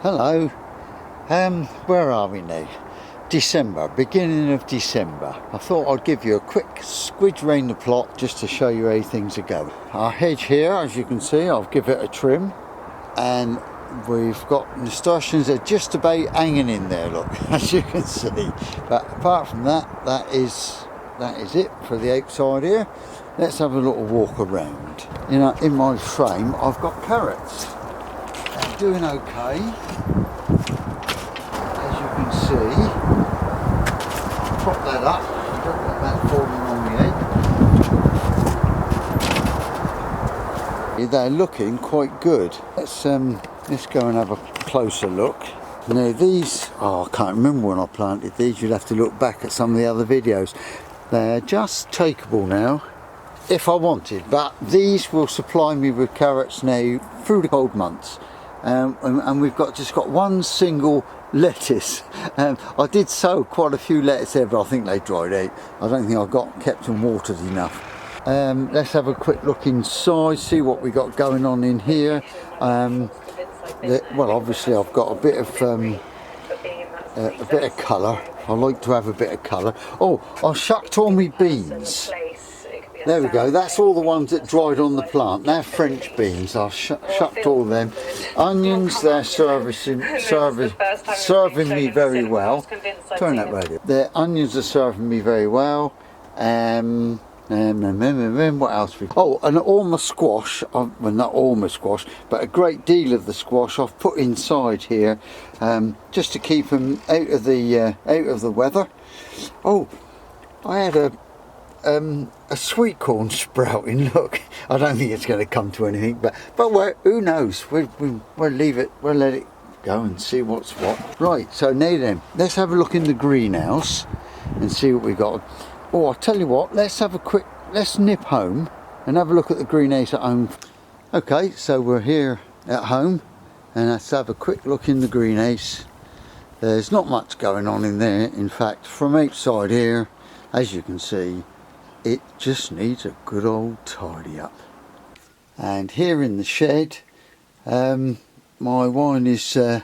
Hello, where are we now? December, beginning of December. I thought I'd give you a quick squidge round the plot just to show you how things are going. Our hedge here, as you can see, I'll give it a trim, and we've got nasturtiums that are just about hanging in there, look, as you can see. But apart from that, that is it for the outside here. Let's have a little walk around. You know, in my frame, I've got carrots. They're doing okay, as you can see. Prop that up, you don't want that falling on the edge. They're looking quite good. Let's go and have a closer look. Now these, I can't remember when I planted these, you'd have to look back at some of the other videos. They're just takeable now, if I wanted, but these will supply me with carrots now through the cold months. And we've just got one single lettuce. I did sow quite a few lettuce there, but I think they dried out. I don't think I kept them watered enough. Let's have a quick look inside, see what we got going on in here. Well, obviously I've got a bit of colour. I like to have a bit of colour. Oh, I shucked all my beans. There we go, that's all the ones that dried on the plant. They're French beans, I've shucked all them. Onions, they're serving me very well. Turn that radio. The onions are serving me very well. What else? Oh, and all my squash, well not all my squash, but a great deal of the squash I've put inside here, just to keep them out of the weather. Oh, I had a sweet corn sprouting. Look, I don't think it's going to come to anything, but who knows? We'll leave it. We'll let it go and see what's what. Right. So now then, let's have a look in the greenhouse and see what we got. Oh, I'll tell you what. Let's nip home and have a look at the greenhouse at home. Okay, so we're here at home, and let's have a quick look in the greenhouse. There's not much going on in there. In fact, from outside here, as you can see, it just needs a good old tidy up. And here in the shed, my wine is, I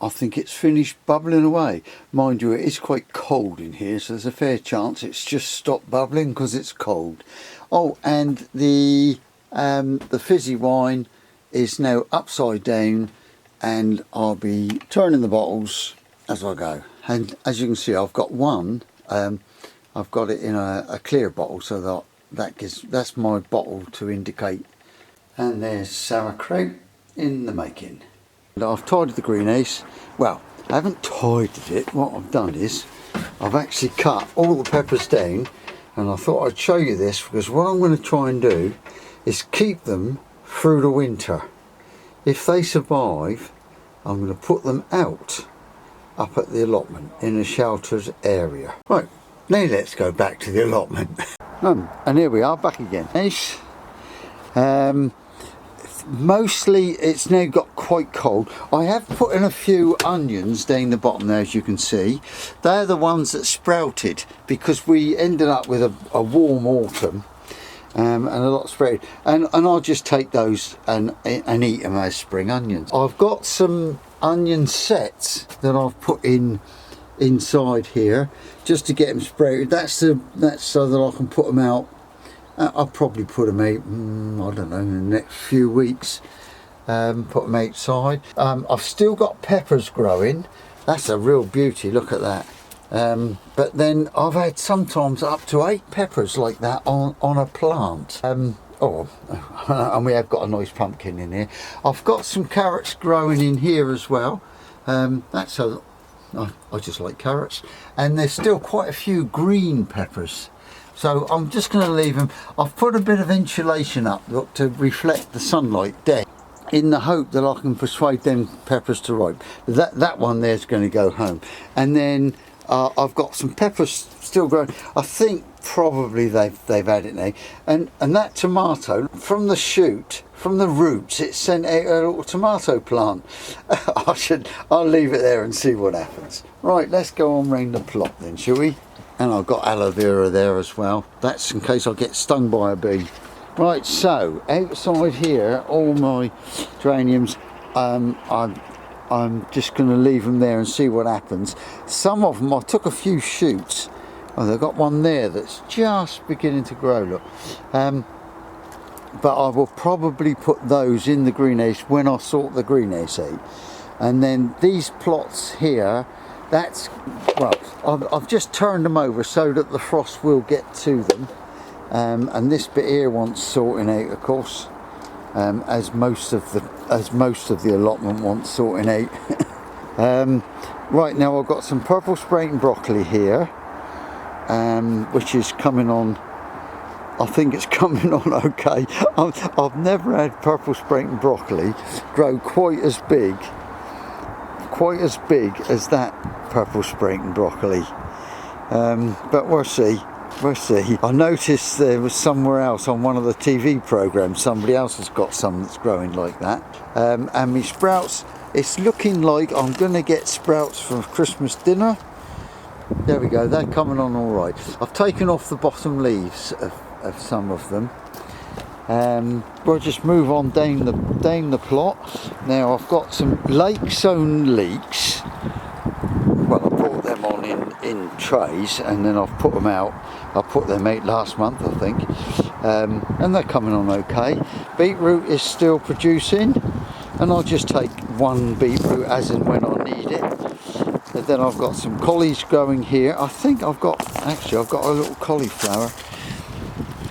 think it's finished bubbling away. Mind you, it is quite cold in here, so there's a fair chance it's just stopped bubbling because it's cold. Oh, and the fizzy wine is now upside down, and I'll be turning the bottles as I go. And as you can see, I've got one. I've got it in a clear bottle, so that's my bottle to indicate. And there's sauerkraut in the making. And I've tidied the greenhouse. Well, I haven't tidied it. What I've done is I've actually cut all the peppers down, and I thought I'd show you this because what I'm going to try and do is keep them through the winter. If they survive, I'm going to put them out up at the allotment in a sheltered area. Right, now let's go back to the allotment. And here we are back again. Nice. Mostly it's now got quite cold. I have put in a few onions down the bottom there, as you can see. They're the ones that sprouted because we ended up with a warm autumn, and a lot sprouted. And I'll just take those and eat them as spring onions. I've got some onion sets that I've put inside here just to get them sprouted. That's so that I can put them out. I'll probably put them out, I don't know, in the next few weeks. Put them outside. I've still got peppers growing. That's a real beauty, look at that. But then I've had sometimes up to 8 peppers like that on a plant. And we have got a nice pumpkin in here. I've got some carrots growing in here as well. I just like carrots. And there's still quite a few green peppers. So I'm just going to leave them. I've put a bit of insulation up, look, to reflect the sunlight there, in the hope that I can persuade them peppers to ripe. That one there's going to go home. And then I've got some peppers still growing. I think probably they've had it now. And that tomato, from the shoot, from the roots, it sent out a little tomato plant. I'll leave it there and see what happens. Right, let's go on round the plot then, shall we? And I've got aloe vera there as well. That's in case I get stung by a bee. Right, so outside here, all my geraniums, I'm just going to leave them there and see what happens. Some of them, I took a few shoots. Oh, they've got one there that's just beginning to grow, look. But I will probably put those in the greenhouse when I sort the greenhouse out. And then these plots here, that's, well, I've just turned them over so that the frost will get to them. And this bit here wants sorting out, of course, as most of the allotment wants sorting out. Right now I've got some purple sprouting broccoli here, which is coming on. I think it's coming on okay. I've never had purple sprouting broccoli grow quite as big as that purple sprouting broccoli. But we'll see. I noticed there was somewhere else on one of the TV programs, somebody else has got some that's growing like that. And my sprouts, it's looking like I'm going to get sprouts for Christmas dinner. There we go, they're coming on all right. I've taken off the bottom leaves of some of them. We'll just move on down the plot. Now I've got some lake sown leeks. Well, I brought them on in trays and then I've put them out. I put them out last month, I think, and they're coming on okay. Beetroot is still producing, and I'll just take one beetroot as and when I need it. And then I've got some collies growing here. I think I've got a little cauliflower.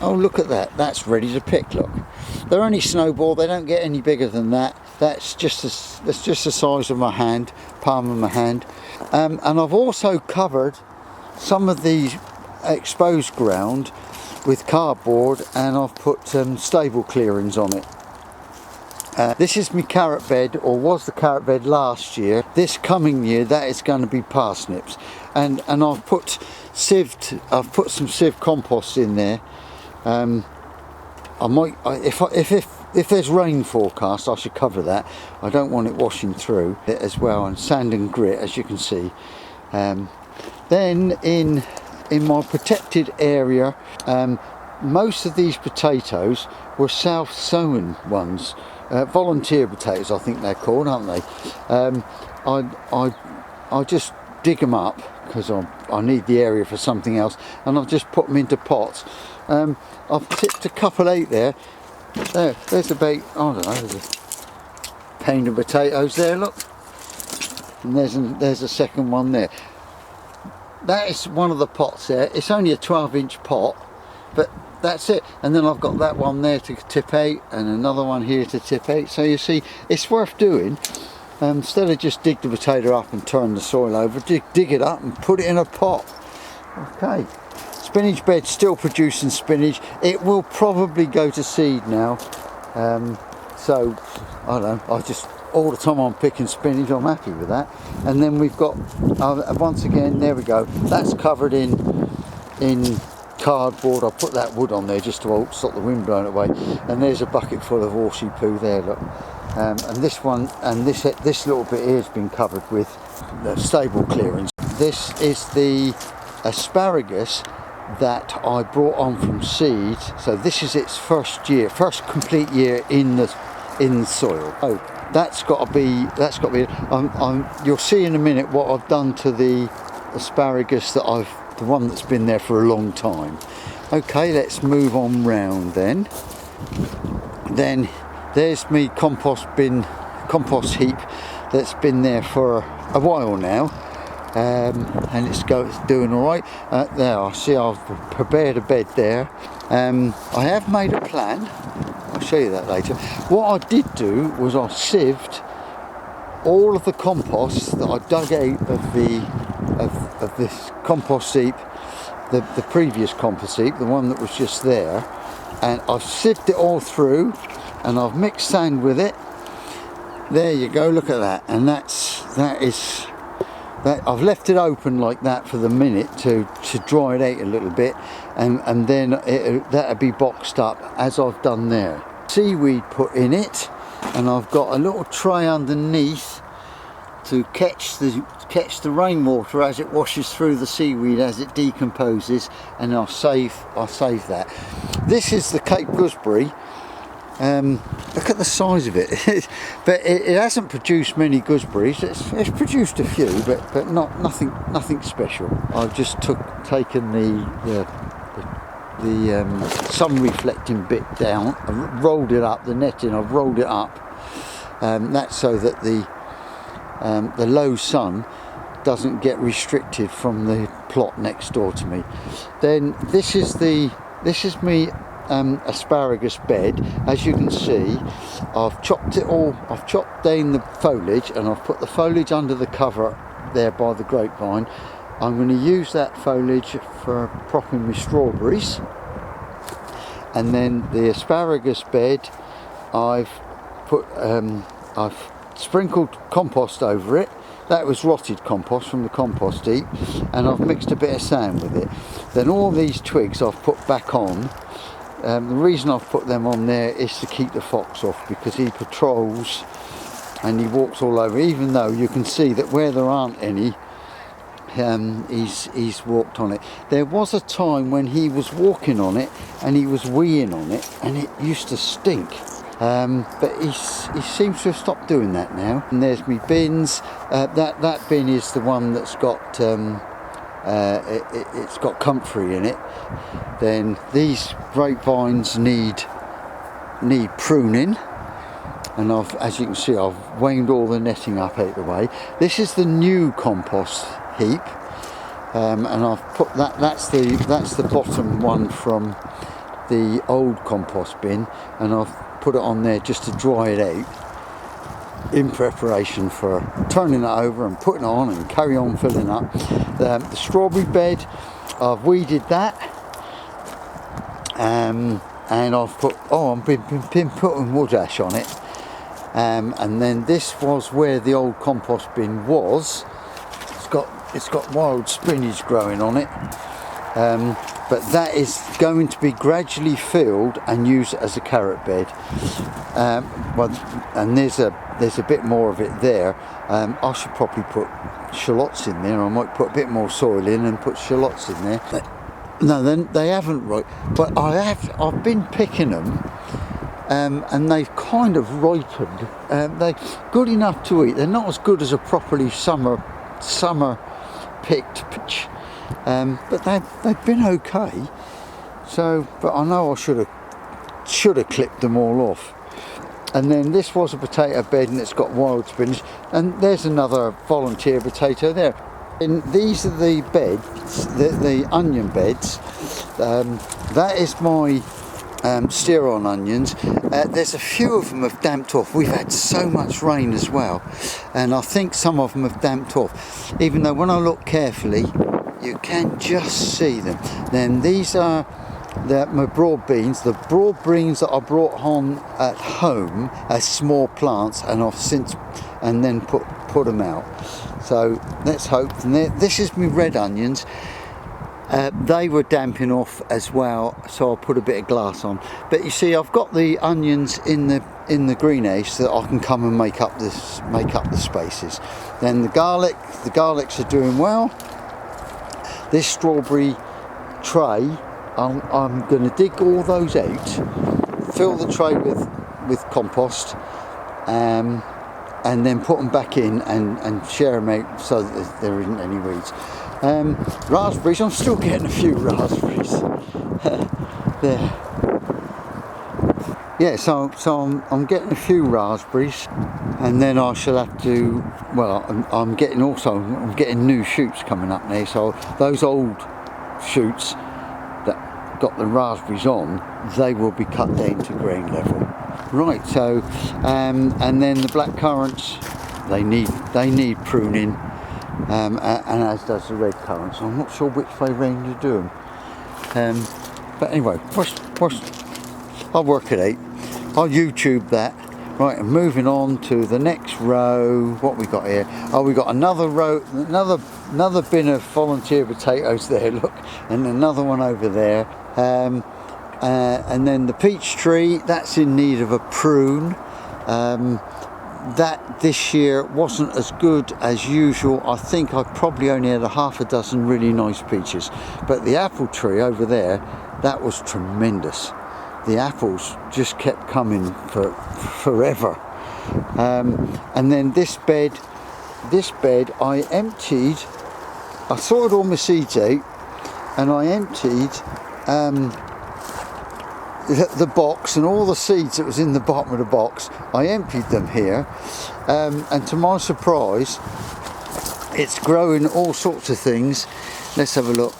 Oh, look at that, that's ready to pick, look. They're only snowball, they don't get any bigger than that. That's just the size of my hand, palm of my hand. And I've also covered some of the exposed ground with cardboard, and I've put stable clearings on it. This is my carrot bed, or was the carrot bed last year. This coming year that is going to be parsnips, and I've put some sieve compost in there. If there's rain forecast, I should cover that. I don't want it washing through it as well, and sand and grit, as you can see. Then in my protected area, most of these potatoes were self-sown ones, volunteer potatoes I think they're called, aren't they? I just dig them up because I need the area for something else, and I've just put them into pots. I've tipped a couple out there. There's about, I don't know, there's a pound of potatoes there, look, and there's a second one there. That is one of the pots there. It's only a 12-inch pot, but that's it. And then I've got that one there to tip out, and another one here to tip out. So you see, it's worth doing. Instead of just dig the potato up and turn the soil over, dig it up and put it in a pot. Okay. Spinach bed still producing spinach. It will probably go to seed now. So I don't know. All the time I'm picking spinach, I'm happy with that. And then we've got, once again, there we go. That's covered in cardboard. I put that wood on there just to stop the wind blowing it away. And there's a bucket full of horsey poo there, look. And this one, and this little bit here has been covered with the stable clearance. This is the asparagus that I brought on from seed. So this is its first complete year in the soil. Oh, that's got to be. You'll see in a minute what I've done to the asparagus the one that's been there for a long time. Okay, let's move on round then. Then there's me compost heap that's been there for a while now, and it's doing all right. There, I see I've prepared a bed there. I have made a plan. I'll show you that later. What I did do was I sieved all of the compost that I dug out of this compost heap, the previous compost heap, the one that was just there, and I've sieved it all through, and I've mixed sand with it. There you go, look at that. And that I've left it open like that for the minute to dry it out a little bit, and then that'll be boxed up as I've done there. Seaweed put in it, and I've got a little tray underneath to catch the rainwater as it washes through the seaweed as it decomposes, and I'll save that. This is the Cape gooseberry. Look at the size of it. But it hasn't produced many gooseberries. It's produced a few, but nothing special. I've just taken the sun reflecting bit down. I've rolled it up. The netting, I've rolled it up. That's so that the low sun doesn't get restricted from the plot next door to me. Then this is me asparagus bed. As you can see, I've chopped it all. I've chopped down the foliage and I've put the foliage under the cover there by the grapevine. I'm going to use that foliage for propping my strawberries. And then the asparagus bed, I've sprinkled compost over it. That was rotted compost from the compost heap, and I've mixed a bit of sand with it. Then all these twigs I've put back on. The reason I've put them on there is to keep the fox off, because he patrols and he walks all over, even though you can see that where there aren't any, he's walked on it. There was a time when he was walking on it and he was weeing on it and it used to stink. But he seems to have stopped doing that now. And there's me bins. That bin is the one that's got it's got comfrey in it. Then these grapevines need pruning, and as you can see, I've wound all the netting up out of the way. This is the new compost heap, and I've put that's the bottom one from the old compost bin, and I've put it on there just to dry it out in preparation for turning it over and putting it on and carry on filling up. The strawberry bed, I've weeded that, and I've been putting wood ash on it, and then this was where the old compost bin was. It's got wild spinach growing on it. But that is going to be gradually filled and used as a carrot bed. And there's a bit more of it there. I should probably put shallots in there. I might put a bit more soil in and put shallots in there. No, then they haven't, right? But I've been picking them, and they've kind of ripened. They're good enough to eat. They're not as good as a properly summer picked peach. But they've been okay. So, but I know I should have clipped them all off. And then this was a potato bed, and it's got wild spinach. And there's another volunteer potato there. And these are the beds, the onion beds. That is my steer-on onions. There's a few of them have damped off. We've had so much rain as well, and I think some of them have damped off. Even though when I look carefully, you can just see them. Then these are my broad beans. The broad beans that I brought on at home as small plants, and I've since then put them out. So let's hope. And this is my red onions. They were damping off as well, so I'll put a bit of glass on. But you see, I've got the onions in the greenhouse so that I can come and make up the spaces. Then the garlics are doing well. This strawberry tray, I'm going to dig all those out, fill the tray with compost, and then put them back in and share them out so that there isn't any weeds. Raspberries, I'm still getting a few raspberries. There. Yeah, so I'm getting a few raspberries, and then I shall have to. Well, I'm getting new shoots coming up now. So those old shoots that got the raspberries on, they will be cut down to ground level. Right. So, and then the black currants, they need pruning, and as does the red currants. I'm not sure which way round you do them. But anyway, I'll work it out. I'll YouTube that. Right, and moving on to the next row. What we got here? Oh, we got another row, another bin of volunteer potatoes there. Look, and another one over there. And then the peach tree, that's in need of a prune. That this year wasn't as good as usual. I think I probably only had a half a dozen really nice peaches. But the apple tree over there, that was tremendous. the apples just kept coming for forever. And then this bed I emptied. I sorted all my seeds out, and I emptied the box, and all the seeds that was in the bottom of the box, I emptied them here, and to my surprise it's growing all sorts of things. Let's have a look.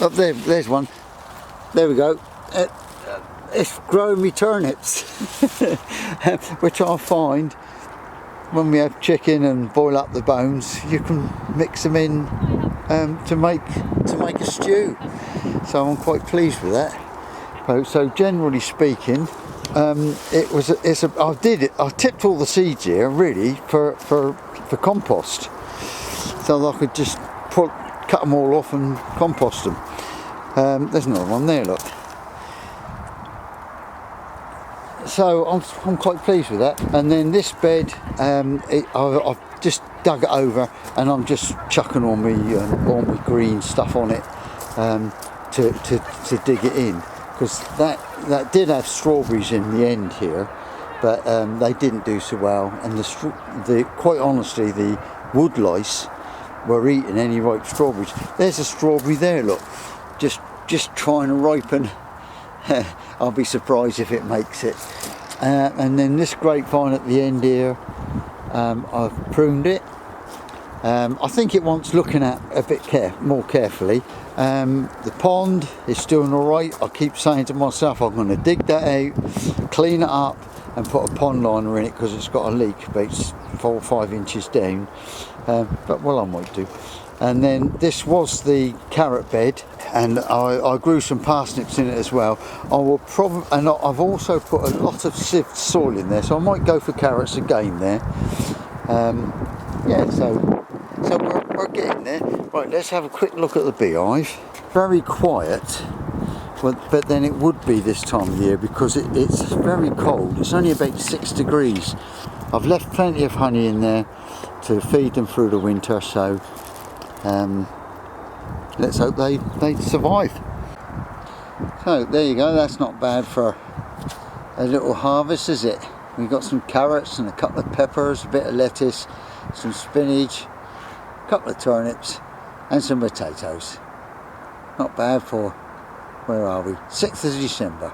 Up there's one. There we go. It's growing me turnips, which I find when we have chicken and boil up the bones, you can mix them in to make a stew. So I'm quite pleased with that. So generally speaking, I tipped all the seeds here really for compost, so that I could just cut them all off and compost them. There's another one there, look. So I'm quite pleased with that. And then this bed, I've just dug it over, and I'm just chucking all my green stuff on it to dig it in, because that did have strawberries in the end here, but they didn't do so well, and quite honestly the wood lice were eating any ripe strawberries. There's a strawberry there, look, just trying to ripen. I'll be surprised if it makes it. And then this grapevine at the end here, I've pruned it. I think it wants looking at a bit more carefully. The pond is doing alright. I keep saying to myself I'm going to dig that out, clean it up, and put a pond liner in it, because it's got a leak about 4 or 5 inches down. But well, I might do. And then this was the carrot bed, and I grew some parsnips in it as well. And I've also put a lot of sieved soil in there, so I might go for carrots again there. Yeah, so we're getting there. Right, let's have a quick look at the beehive. Very quiet, but then it would be this time of year, because it's very cold. It's only about 6 degrees. I've left plenty of honey in there to feed them through the winter, so let's hope they survive. So there you go, that's not bad for a little harvest, is it? We've got some carrots and a couple of peppers, a bit of lettuce, some spinach, a couple of turnips, and some potatoes. Not bad for, where are we? 6th of December.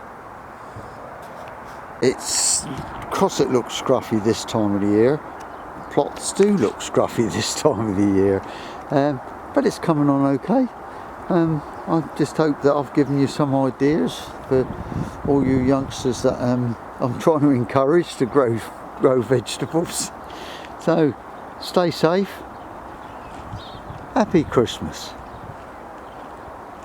Because it looks scruffy this time of the year, plots do look scruffy this time of the year, but it's coming on okay. I just hope that I've given you some ideas for all you youngsters that I'm trying to encourage to grow vegetables. So stay safe. Happy Christmas.